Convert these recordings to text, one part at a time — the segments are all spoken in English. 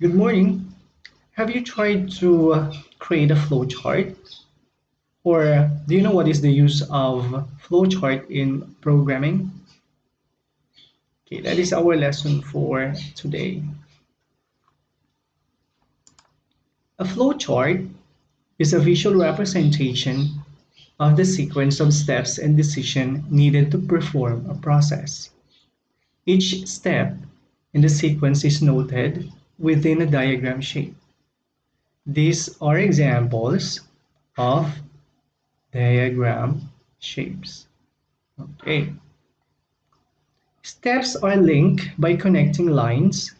Good morning. Have you tried to create a flowchart? Or do you know what is the use of flowchart in programming? Okay, that is our lesson for today. A flowchart is a visual representation of the sequence of steps and decisions needed to perform a process. Each step in the sequence is noted within a diagram shape. These are examples of diagram shapes. Okay. Steps are linked by connecting lines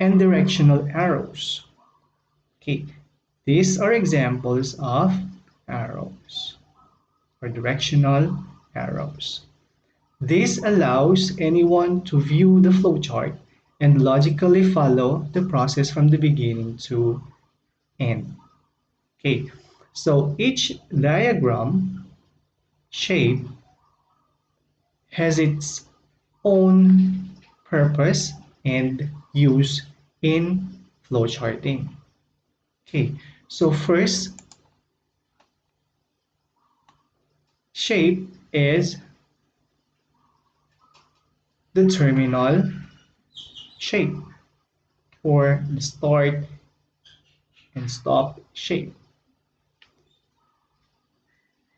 and directional arrows. Okay. These are examples of arrows or directional arrows. This allows anyone to view the flowchart and logically follow the process from the beginning to end. Okay. So each diagram shape has its own purpose and use in flowcharting. Okay, so first shape is the terminal shape or the start and stop shape.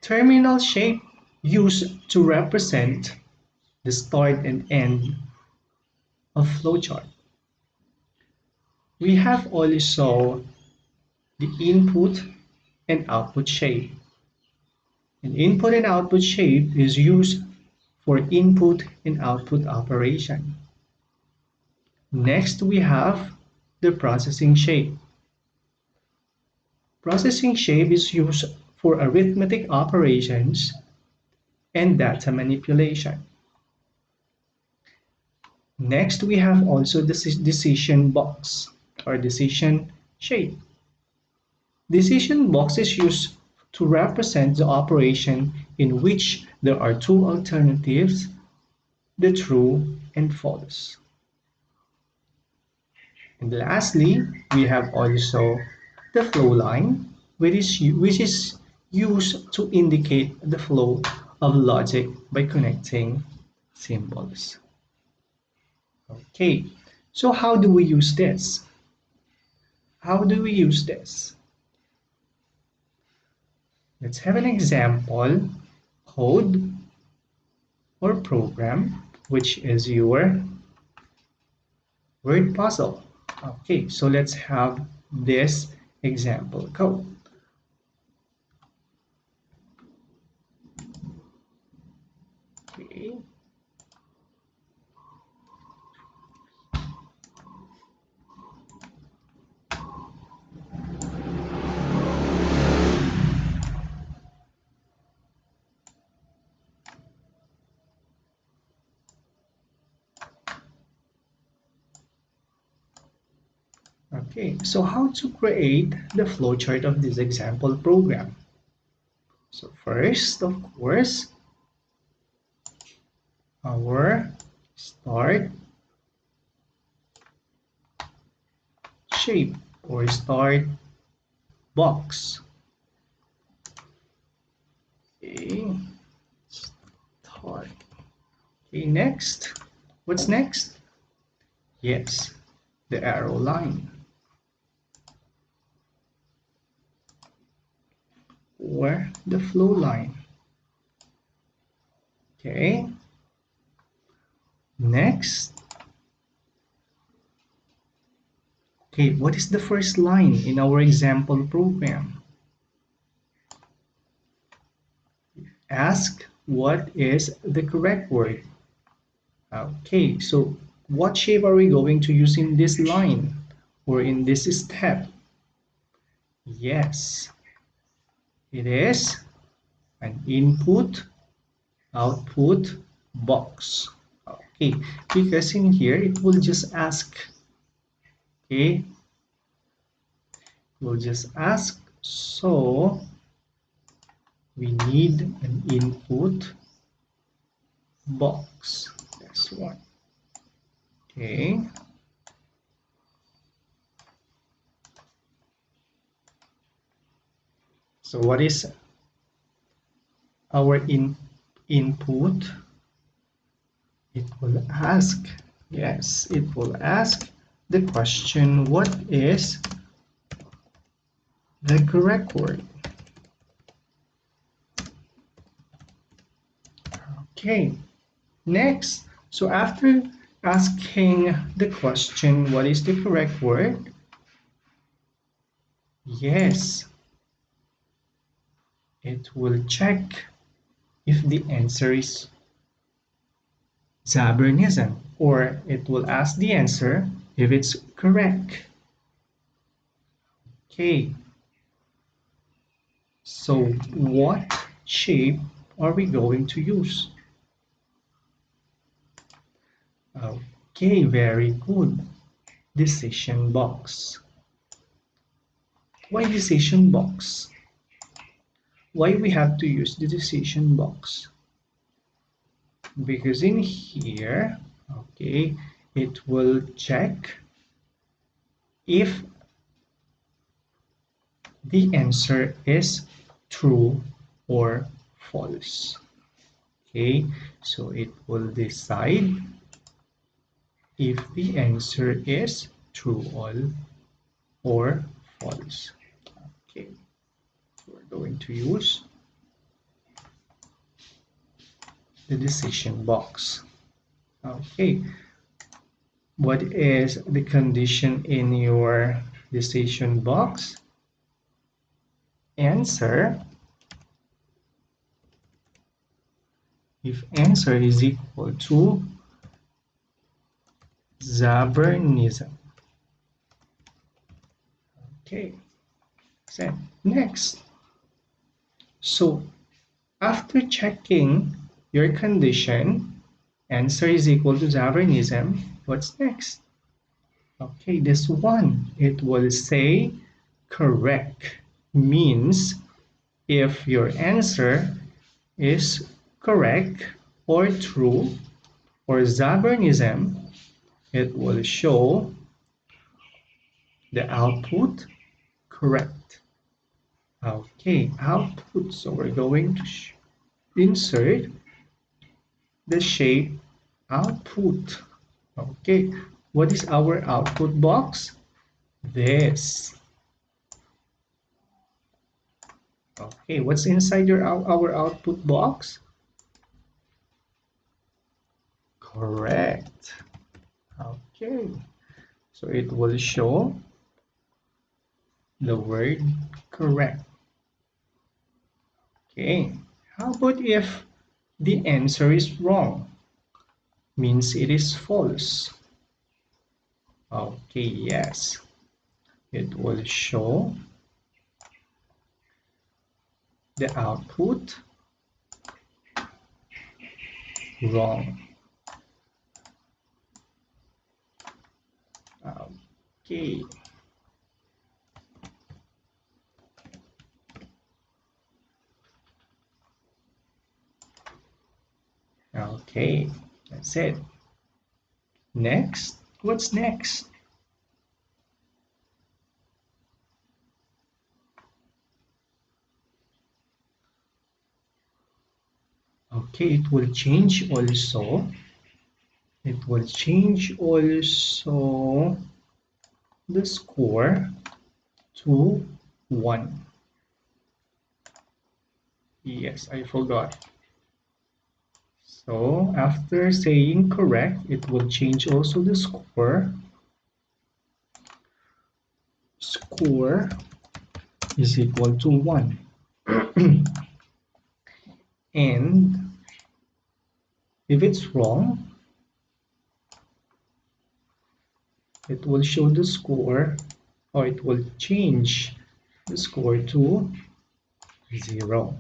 Terminal shape used to represent the start and end of flowchart. We have also the input and output shape. An input and output shape is used for input and output operation. Next, we have the processing shape. Processing shape is used for arithmetic operations and data manipulation. Next, we have also the decision box or decision shape. Decision box is used to represent the operation in which there are two alternatives, the true and false. And lastly, we have also the flow line, which is used to indicate the flow of logic by connecting symbols. Okay, so how do we use this? How do we use this? Let's have an example code or program, which is your word puzzle. Okay, so let's have this example code. Okay. Okay, so how to create the flowchart of this example program? So first, of course, our start shape or start box. Okay, start. Okay, next. What's next? Yes, the arrow line or the flow line. Okay, next. Okay, what is the first line in our example program? Ask what is the correct word. Okay, so what shape are we going to use in this line or in this step? Yes, it is an input output box. Okay, because in here it will just ask. Okay, we'll just ask. So we need an input box. That's one. Okay. So what is our input? It will ask, yes, it will ask the question, what is the correct word? Okay, next. So after asking the question, what is the correct word? Yes, it will check if the answer is Zabernism, or it will ask the answer if it's correct. Okay, so what shape are we going to use? Okay, very good. Decision box. Why decision box? Why we have to use the decision box? Because in here, okay, it will check if the answer is true or false. Okay, so it will decide if the answer is true or false. Okay, we're going to use the decision box. Okay, what is the condition in your decision box? Answer. If answer is equal to Zabernism. Okay, so next. So after checking your condition, answer is equal to Zabernism, what's next? Okay, this one, it will say correct, means if your answer is correct or true or Zabernism, it will show the output correct. Okay, output. So we're going to insert the shape output. Okay, what is our output box? This. Okay, what's inside our output box? Correct. Okay, so it will show the word correct. Okay, how about if the answer is wrong? Means it is false. Okay, yes, it will show the output wrong. Okay. Okay, that's it. Next, what's next? Okay, it will change also. It will change also the score to 1. Yes, I forgot. So after saying correct, it will change also the score. Score is equal to 1. And if it's wrong, it will show the score, or it will change the score to 0.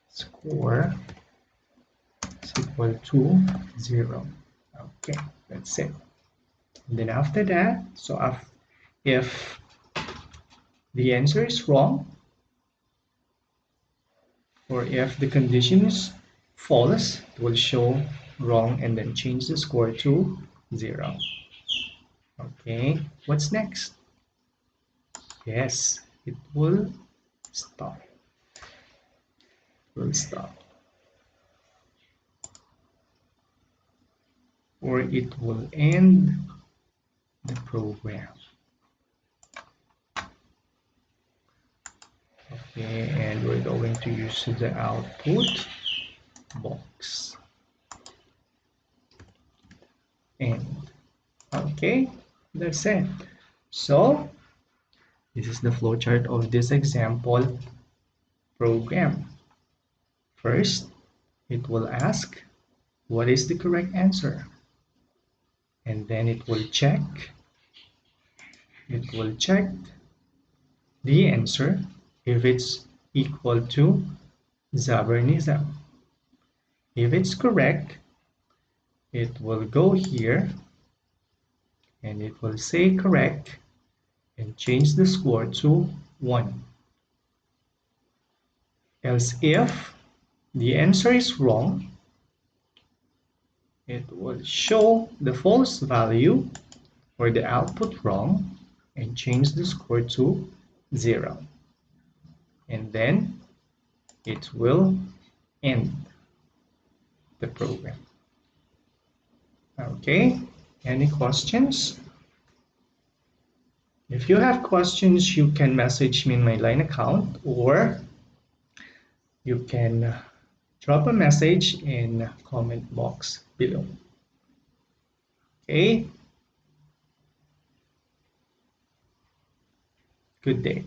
Score is equal to 0. Okay, that's it. And then after that, so if the answer is wrong, or if the condition is false, it will show wrong and then change the score to 0. Okay, what's next? Yes, it will stop. Will stop. Or it will end the program. Okay, and we're going to use the output box. And okay, that's it. So this is the flowchart of this example program. First, it will ask what is the correct answer, and then it will check the answer if it's equal to Zabernism. If it's correct, it will go here and it will say correct and change the score to 1. Else if the answer is wrong, it will show the false value or the output wrong and change the score to 0. And then it will end the program. Okay, any questions? If you have questions, you can message me in my line account, or you can drop a message in comment box below. Okay, good day.